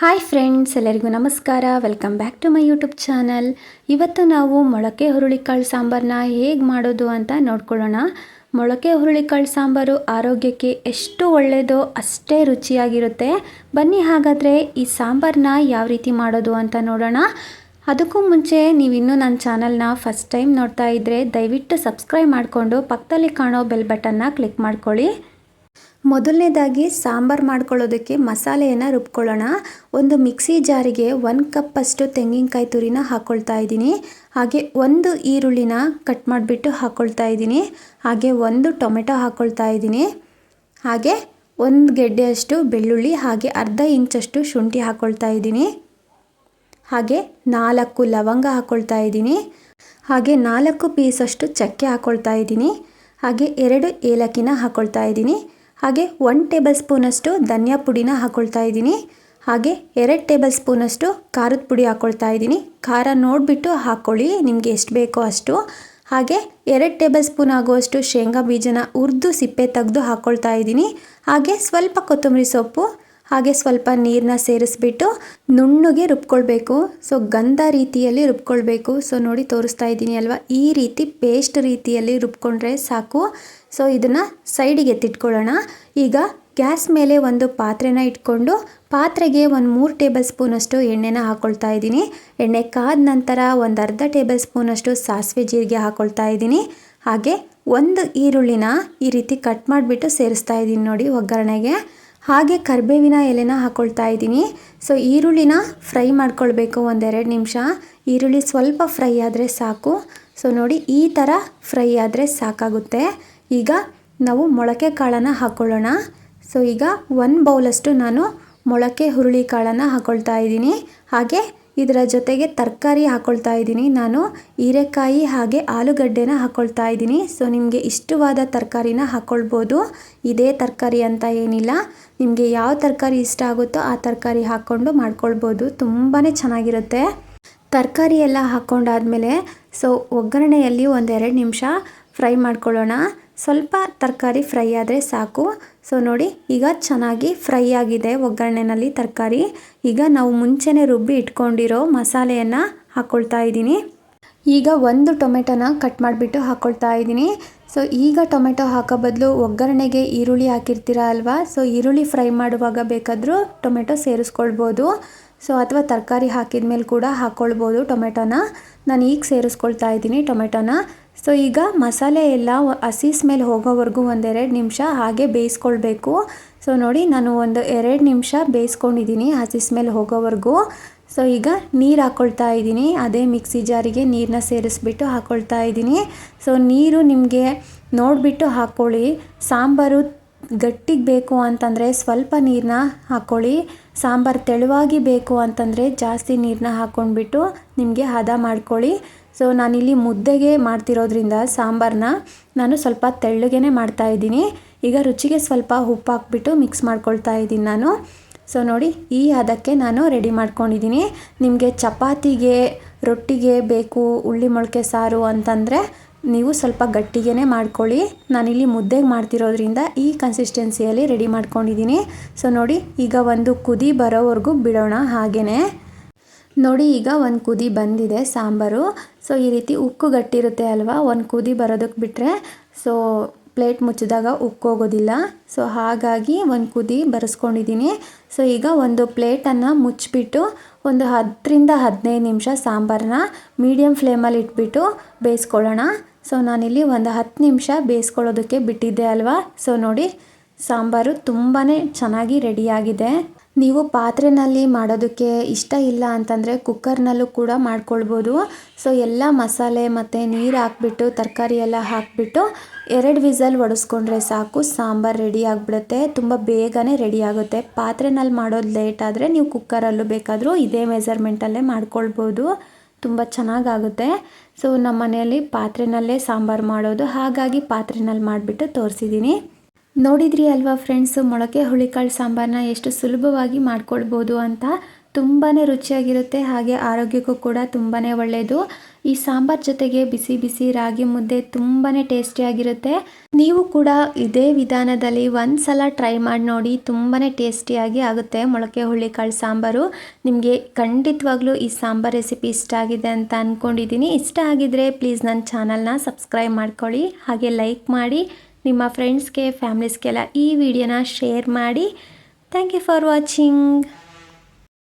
Hi friends, ಎಲ್ಲರಿಗೂ ನಮಸ್ಕಾರ. Welcome back to my YouTube channel. ಇವತ್ತು ನಾವು ಮೊಳಕೆ ಹುರುಳಿಕಾಳು ಸಾಂಬಾರನ್ನ ಹೇಗೆ ಮಾಡೋದು ಅಂತ ನೋಡ್ಕೊಳ್ಳೋಣ. ಮೊಳಕೆ ಹುರುಳಿಕಾಳು ಸಾಂಬಾರು ಆರೋಗ್ಯಕ್ಕೆ ಎಷ್ಟು ಒಳ್ಳೆಯದೋ ಅಷ್ಟೇ ರುಚಿಯಾಗಿರುತ್ತೆ. ಬನ್ನಿ ಹಾಗಾದರೆ ಈ ಸಾಂಬಾರನ್ನ ಯಾವ ರೀತಿ ಮಾಡೋದು ಅಂತ ನೋಡೋಣ. ಅದಕ್ಕೂ ಮುಂಚೆ ನೀವಿನ್ನೂ ನನ್ನ ಚಾನಲ್ನ ಫಸ್ಟ್ ಟೈಮ್ ನೋಡ್ತಾ ಇದ್ದರೆ ದಯವಿಟ್ಟು ಸಬ್ಸ್ಕ್ರೈಬ್ ಮಾಡಿಕೊಂಡು ಪಕ್ಕದಲ್ಲಿ ಕಾಣೋ ಬೆಲ್ ಬಟನ್ನ ಕ್ಲಿಕ್ ಮಾಡ್ಕೊಳ್ಳಿ. ಮೊದಲನೇದಾಗಿ ಸಾಂಬಾರು ಮಾಡ್ಕೊಳ್ಳೋದಕ್ಕೆ ಮಸಾಲೆಯನ್ನು ರುಬ್ಕೊಳ್ಳೋಣ. ಒಂದು ಮಿಕ್ಸಿ ಜಾರಿಗೆ 1 ಕಪ್ಪಷ್ಟು ತೆಂಗಿನಕಾಯಿ ತುರಿನ ಹಾಕ್ಕೊಳ್ತಾ ಇದ್ದೀನಿ. ಹಾಗೆ 1 ಈರುಳ್ಳಿನ ಕಟ್ ಮಾಡಿಬಿಟ್ಟು ಹಾಕ್ಕೊಳ್ತಾ ಇದ್ದೀನಿ. ಹಾಗೆ 1 ಟೊಮೆಟೊ ಹಾಕ್ಕೊಳ್ತಾ ಇದ್ದೀನಿ. ಹಾಗೆ 1 ಗೆಡ್ಡೆಯಷ್ಟು ಬೆಳ್ಳುಳ್ಳಿ, ಹಾಗೆ ಅರ್ಧ ಇಂಚಷ್ಟು ಶುಂಠಿ ಹಾಕ್ಕೊಳ್ತಾ ಇದ್ದೀನಿ. ಹಾಗೆ 4 ಲವಂಗ ಹಾಕ್ಕೊಳ್ತಾ ಇದ್ದೀನಿ. ಹಾಗೆ 4 ಪೀಸಷ್ಟು ಚಕ್ಕೆ ಹಾಕ್ಕೊಳ್ತಾ ಇದ್ದೀನಿ. ಹಾಗೆ 2 ಏಲಕ್ಕಿನ ಹಾಕ್ಕೊಳ್ತಾ ಇದ್ದೀನಿ. ಹಾಗೆ 1 ಟೇಬಲ್ ಸ್ಪೂನಷ್ಟು ಧನಿಯಾ ಪುಡಿನ ಹಾಕ್ಕೊಳ್ತಾ ಇದ್ದೀನಿ. ಹಾಗೆ 2 ಟೇಬಲ್ ಸ್ಪೂನಷ್ಟು ಖಾರದ ಪುಡಿ ಹಾಕ್ಕೊಳ್ತಾ ಇದ್ದೀನಿ. ಖಾರ ನೋಡಿಬಿಟ್ಟು ಹಾಕ್ಕೊಳ್ಳಿ, ನಿಮಗೆ ಎಷ್ಟು ಬೇಕೋ ಅಷ್ಟು. ಹಾಗೆ 2 ಟೇಬಲ್ ಸ್ಪೂನ್ ಆಗುವಷ್ಟು ಶೇಂಗಾ ಬೀಜನ ಹುರಿದು ಸಿಪ್ಪೆ ತೆಗೆದು ಹಾಕ್ಕೊಳ್ತಾ ಇದ್ದೀನಿ. ಹಾಗೆ ಸ್ವಲ್ಪ ಕೊತ್ತಂಬರಿ ಸೊಪ್ಪು, ಹಾಗೆ ಸ್ವಲ್ಪ ನೀರನ್ನ ಸೇರಿಸ್ಬಿಟ್ಟು ನುಣ್ಣಗೆ ರುಬ್ಕೊಳ್ಬೇಕು. ಸೊ ಗಂಧ ರೀತಿಯಲ್ಲಿ ರುಬ್ಕೊಳ್ಬೇಕು. ಸೊ ನೋಡಿ ತೋರಿಸ್ತಾ ಇದ್ದೀನಿ ಅಲ್ವಾ, ಈ ರೀತಿ ಪೇಸ್ಟ್ ರೀತಿಯಲ್ಲಿ ರುಬ್ಕೊಂಡ್ರೆ ಸಾಕು. ಸೊ ಇದನ್ನು ಸೈಡಿಗೆ ಎತ್ತಿಟ್ಕೊಳ್ಳೋಣ. ಈಗ ಗ್ಯಾಸ್ ಮೇಲೆ ಒಂದು ಪಾತ್ರೆನ ಇಟ್ಕೊಂಡು ಪಾತ್ರೆಗೆ 3 ಟೇಬಲ್ ಸ್ಪೂನಷ್ಟು ಎಣ್ಣೆನ ಹಾಕ್ಕೊಳ್ತಾ ಇದ್ದೀನಿ. ಎಣ್ಣೆ ಕಾದ ನಂತರ ಒಂದು ಅರ್ಧ ಟೇಬಲ್ ಸ್ಪೂನಷ್ಟು ಸಾಸಿವೆ ಜೀರಿಗೆ ಹಾಕ್ಕೊಳ್ತಾ ಇದ್ದೀನಿ. ಹಾಗೆ 1 ಈರುಳ್ಳಿನ ಈ ರೀತಿ ಕಟ್ ಮಾಡಿಬಿಟ್ಟು ಸೇರಿಸ್ತಾ ಇದ್ದೀನಿ ನೋಡಿ ಒಗ್ಗರಣೆಗೆ. ಹಾಗೆ ಕರಿಬೇವಿನ ಎಲೆನ ಹಾಕ್ಕೊಳ್ತಾ ಇದ್ದೀನಿ. ಸೊ ಈರುಳ್ಳಿನ ಫ್ರೈ ಮಾಡ್ಕೊಳ್ಬೇಕು 1-2 ನಿಮಿಷ. ಈರುಳ್ಳಿ ಸ್ವಲ್ಪ ಫ್ರೈ ಆದರೆ ಸಾಕು. ಸೊ ನೋಡಿ ಈ ಥರ ಫ್ರೈ ಆದರೆ ಸಾಕಾಗುತ್ತೆ. ಈಗ ನಾವು ಮೊಳಕೆ ಕಾಳನ್ನು ಹಾಕ್ಕೊಳ್ಳೋಣ. ಸೊ ಈಗ 1 ಬೌಲಷ್ಟು ನಾನು ಮೊಳಕೆ ಹುರುಳಿ ಕಾಳನ್ನು ಹಾಕ್ಕೊಳ್ತಾ ಇದ್ದೀನಿ. ಹಾಗೆ ಇದರ ಜೊತೆಗೆ ತರಕಾರಿ ಹಾಕ್ಕೊಳ್ತಾ ಇದ್ದೀನಿ. ನಾನು ಹೀರೆಕಾಯಿ ಹಾಗೆ ಆಲೂಗಡ್ಡೆನ ಹಾಕ್ಕೊಳ್ತಾ ಇದ್ದೀನಿ. ಸೊ ನಿಮಗೆ ಇಷ್ಟವಾದ ತರಕಾರಿನ ಹಾಕ್ಕೊಳ್ಬೋದು. ಇದೇ ತರಕಾರಿ ಅಂತ ಏನಿಲ್ಲ, ನಿಮಗೆ ಯಾವ ತರಕಾರಿ ಇಷ್ಟ ಆಗುತ್ತೋ ಆ ತರಕಾರಿ ಹಾಕ್ಕೊಂಡು ಮಾಡ್ಕೊಳ್ಬೋದು. ತುಂಬಾ ಚೆನ್ನಾಗಿರುತ್ತೆ. ತರಕಾರಿ ಎಲ್ಲ ಹಾಕ್ಕೊಂಡಾದ್ಮೇಲೆ ಸೊ ಒಗ್ಗರಣೆಯಲ್ಲಿ 1-2 ನಿಮಿಷ ಫ್ರೈ ಮಾಡ್ಕೊಳ್ಳೋಣ. ಸ್ವಲ್ಪ ತರಕಾರಿ ಫ್ರೈ ಆದರೆ ಸಾಕು. ಸೊ ನೋಡಿ ಈಗ ಚೆನ್ನಾಗಿ ಫ್ರೈ ಆಗಿದೆ ಒಗ್ಗರಣೆನಲ್ಲಿ ತರಕಾರಿ. ಈಗ ನಾವು ಮುಂಚೆನೇ ರುಬ್ಬಿ ಇಟ್ಕೊಂಡಿರೋ ಮಸಾಲೆಯನ್ನು ಹಾಕ್ಕೊಳ್ತಾ ಇದ್ದೀನಿ. ಈಗ 1 ಟೊಮೆಟೊನ ಕಟ್ ಮಾಡಿಬಿಟ್ಟು ಹಾಕ್ಕೊಳ್ತಾ ಇದ್ದೀನಿ. ಸೊ ಈಗ ಟೊಮೆಟೊ ಹಾಕೋ ಬದಲು ಒಗ್ಗರಣೆಗೆ ಈರುಳ್ಳಿ ಹಾಕಿರ್ತೀರ ಅಲ್ವಾ, ಸೊ ಈರುಳ್ಳಿ ಫ್ರೈ ಮಾಡುವಾಗ ಬೇಕಾದರೂ ಟೊಮೆಟೊ ಸೇರಿಸ್ಕೊಳ್ಬೋದು. ಸೊ ಅಥವಾ ತರಕಾರಿ ಹಾಕಿದ ಮೇಲೆ ಕೂಡ ಹಾಕ್ಕೊಳ್ಬೋದು ಟೊಮೆಟೊನ. ನಾನು ಈಗ ಸೇರಿಸ್ಕೊಳ್ತಾ ಇದ್ದೀನಿ ಟೊಮೆಟೊನ. ಸೊ ಈಗ ಮಸಾಲೆ ಎಲ್ಲ ಹಸಿ ಸ್ಮೆಲ್ ಹೋಗೋವರೆಗೂ 1-2 ನಿಮಿಷ ಹಾಗೆ ಬೇಯಿಸ್ಕೊಳ್ಬೇಕು. ಸೊ ನೋಡಿ ನಾನು 1-2 ನಿಮಿಷ ಬೇಯಿಸ್ಕೊಂಡಿದ್ದೀನಿ ಹಸಿ ಸ್ಮೆಲ್ ಹೋಗೋವರೆಗೂ. ಸೊ ಈಗ ನೀರು ಹಾಕ್ಕೊಳ್ತಾ ಇದ್ದೀನಿ. ಅದೇ ಮಿಕ್ಸಿ ಜಾರಿಗೆ ನೀರನ್ನ ಸೇರಿಸ್ಬಿಟ್ಟು ಹಾಕ್ಕೊಳ್ತಾ ಇದ್ದೀನಿ. ಸೊ ನೀರು ನಿಮಗೆ ನೋಡಿಬಿಟ್ಟು ಹಾಕ್ಕೊಳ್ಳಿ. ಸಾಂಬಾರು ಗಟ್ಟಿಗೆ ಬೇಕು ಅಂತಂದರೆ ಸ್ವಲ್ಪ ನೀರನ್ನ ಹಾಕ್ಕೊಳ್ಳಿ. ಸಾಂಬಾರು ತೆಳುವಾಗಿ ಬೇಕು ಅಂತಂದರೆ ಜಾಸ್ತಿ ನೀರನ್ನ ಹಾಕ್ಕೊಂಡ್ಬಿಟ್ಟು ನಿಮಗೆ ಹದ ಮಾಡ್ಕೊಳ್ಳಿ. ಸೊ ನಾನಿಲ್ಲಿ ಮುದ್ದೆಗೆ ಮಾಡ್ತಿರೋದ್ರಿಂದ ಸಾಂಬಾರನ್ನ ನಾನು ಸ್ವಲ್ಪ ತೆಳ್ಳಗೆ ಮಾಡ್ತಾಯಿದ್ದೀನಿ. ಈಗ ರುಚಿಗೆ ಸ್ವಲ್ಪ ಉಪ್ಪು ಹಾಕ್ಬಿಟ್ಟು ಮಿಕ್ಸ್ ಮಾಡ್ಕೊಳ್ತಾ ಇದ್ದೀನಿ ನಾನು. ಸೊ ನೋಡಿ ಈ ಹದಕ್ಕೆ ನಾನು ರೆಡಿ ಮಾಡ್ಕೊಂಡಿದ್ದೀನಿ. ನಿಮಗೆ ಚಪಾತಿಗೆ ರೊಟ್ಟಿಗೆ ಬೇಕು ಉಳ್ಳಿ ಮೊಳಕೆ ಸಾರು ಅಂತಂದರೆ ನೀವು ಸ್ವಲ್ಪ ಗಟ್ಟಿಗೆ ಮಾಡ್ಕೊಳ್ಳಿ. ನಾನಿಲ್ಲಿ ಮುದ್ದೆಗೆ ಮಾಡ್ತಿರೋದ್ರಿಂದ ಈ ಕನ್ಸಿಸ್ಟೆನ್ಸಿಯಲ್ಲಿ ರೆಡಿ ಮಾಡ್ಕೊಂಡಿದ್ದೀನಿ. ಸೊ ನೋಡಿ ಈಗ ಒಂದು ಕುದಿ ಬರೋವರೆಗೂ ಬಿಡೋಣ. ಹಾಗೆಯೇ ನೋಡಿ ಈಗ ಒಂದು ಕುದಿ ಬಂದಿದೆ ಸಾಂಬಾರು. ಸೊ ಈ ರೀತಿ ಉಕ್ಕು ಗಟ್ಟಿರುತ್ತೆ ಅಲ್ವಾ, ಒಂದು ಕುದಿ ಬರೋದಕ್ಕೆ ಬಿಟ್ಟರೆ ಸೊ ಪ್ಲೇಟ್ ಮುಚ್ಚಿದಾಗ ಉಕ್ಕೋಗೋದಿಲ್ಲ. ಸೊ ಹಾಗಾಗಿ ಒಂದು ಕುದಿ ಬರೆಸ್ಕೊಂಡಿದ್ದೀನಿ. ಸೊ ಈಗ ಒಂದು ಪ್ಲೇಟನ್ನು ಮುಚ್ಚಿಬಿಟ್ಟು ಒಂದು 10-15 ನಿಮಿಷ ಸಾಂಬಾರನ್ನ ಮೀಡಿಯಮ್ ಫ್ಲೇಮಲ್ಲಿ ಇಟ್ಬಿಟ್ಟು ಬೇಯಿಸ್ಕೊಳ್ಳೋಣ. ಸೊ ನಾನಿಲ್ಲಿ ಒಂದು 10 ನಿಮಿಷ ಬೇಯಿಸ್ಕೊಳ್ಳೋದಕ್ಕೆ ಬಿಟ್ಟಿದ್ದೆ ಅಲ್ವಾ. ಸೊ ನೋಡಿ ಸಾಂಬಾರು ತುಂಬಾ ಚೆನ್ನಾಗಿ ರೆಡಿಯಾಗಿದೆ. ನೀವು ಪಾತ್ರೆಯಲ್ಲಿ ಮಾಡೋದಕ್ಕೆ ಇಷ್ಟ ಇಲ್ಲ ಅಂತಂದರೆ ಕುಕ್ಕರ್ನಲ್ಲೂ ಕೂಡ ಮಾಡ್ಕೊಳ್ಬೋದು. ಸೊ ಎಲ್ಲ ಮಸಾಲೆ ಮತ್ತು ನೀರು ಹಾಕ್ಬಿಟ್ಟು ತರಕಾರಿ ಎಲ್ಲ ಹಾಕ್ಬಿಟ್ಟು 2 ವಿಸಲ್ ಹೊಡೆಸ್ಕೊಂಡ್ರೆ ಸಾಕು, ಸಾಂಬಾರು ರೆಡಿ ಆಗಿಬಿಡುತ್ತೆ. ತುಂಬ ಬೇಗನೆ ರೆಡಿ ಆಗುತ್ತೆ. ಪಾತ್ರೆಯಲ್ಲಿ ಮಾಡೋದು ಲೇಟ್ ಆದರೆ ನೀವು ಕುಕ್ಕರಲ್ಲೂ ಬೇಕಾದರೂ ಇದೇ ಮೆಜರ್ಮೆಂಟಲ್ಲೇ ಮಾಡ್ಕೊಳ್ಬೋದು. ತುಂಬ ಚೆನ್ನಾಗಾಗುತ್ತೆ. ಸೊ ನಮ್ಮ ಮನೆಯಲ್ಲಿ ಪಾತ್ರೆಯಲ್ಲೇ ಸಾಂಬಾರು ಮಾಡೋದು, ಹಾಗಾಗಿ ಪಾತ್ರೆಯಲ್ಲಿ ಮಾಡಿಬಿಟ್ಟು ತೋರಿಸಿದ್ದೀನಿ. ನೋಡಿದ್ರಿ ಅಲ್ವಾ ಫ್ರೆಂಡ್ಸ್, ಮೊಳಕೆ ಹುರುಳಿಕಾಳು ಸಾಂಬಾರನ್ನ ಎಷ್ಟು ಸುಲಭವಾಗಿ ಮಾಡ್ಕೊಳ್ಬೋದು ಅಂತ. ತುಂಬಾ ರುಚಿಯಾಗಿರುತ್ತೆ, ಹಾಗೆ ಆರೋಗ್ಯಕ್ಕೂ ಕೂಡ ತುಂಬಾ ಒಳ್ಳೆಯದು. ಈ ಸಾಂಬಾರ್ ಜೊತೆಗೆ ಬಿಸಿ ಬಿಸಿ ರಾಗಿ ಮುದ್ದೆ ತುಂಬಾ ಟೇಸ್ಟಿಯಾಗಿರುತ್ತೆ. ನೀವು ಕೂಡ ಇದೇ ವಿಧಾನದಲ್ಲಿ ಒಂದು ಸಲ ಟ್ರೈ ಮಾಡಿ ನೋಡಿ, ತುಂಬಾ ಟೇಸ್ಟಿಯಾಗಿ ಆಗುತ್ತೆ ಮೊಳಕೆ ಹುರುಳಿಕಾಳು ಸಾಂಬಾರು. ನಿಮಗೆ ಖಂಡಿತವಾಗ್ಲೂ ಈ ಸಾಂಬಾರ್ ರೆಸಿಪಿ ಇಷ್ಟ ಆಗಿದೆ ಅಂತ ಅಂದ್ಕೊಂಡಿದ್ದೀನಿ. ಇಷ್ಟ ಆಗಿದ್ರೆ ಪ್ಲೀಸ್ ನನ್ನ ಚಾನಲ್ನ ಸಬ್ಸ್ಕ್ರೈಬ್ ಮಾಡ್ಕೊಳ್ಳಿ, ಹಾಗೆ ಲೈಕ್ ಮಾಡಿ, ನಿಮ್ಮ ಫ್ರೆಂಡ್ಸ್ಗೆ ಫ್ಯಾಮಿಲೀಸ್ಗೆಲ್ಲ ಈ ವಿಡಿಯೋನ ಶೇರ್ ಮಾಡಿ. Thank you for watching.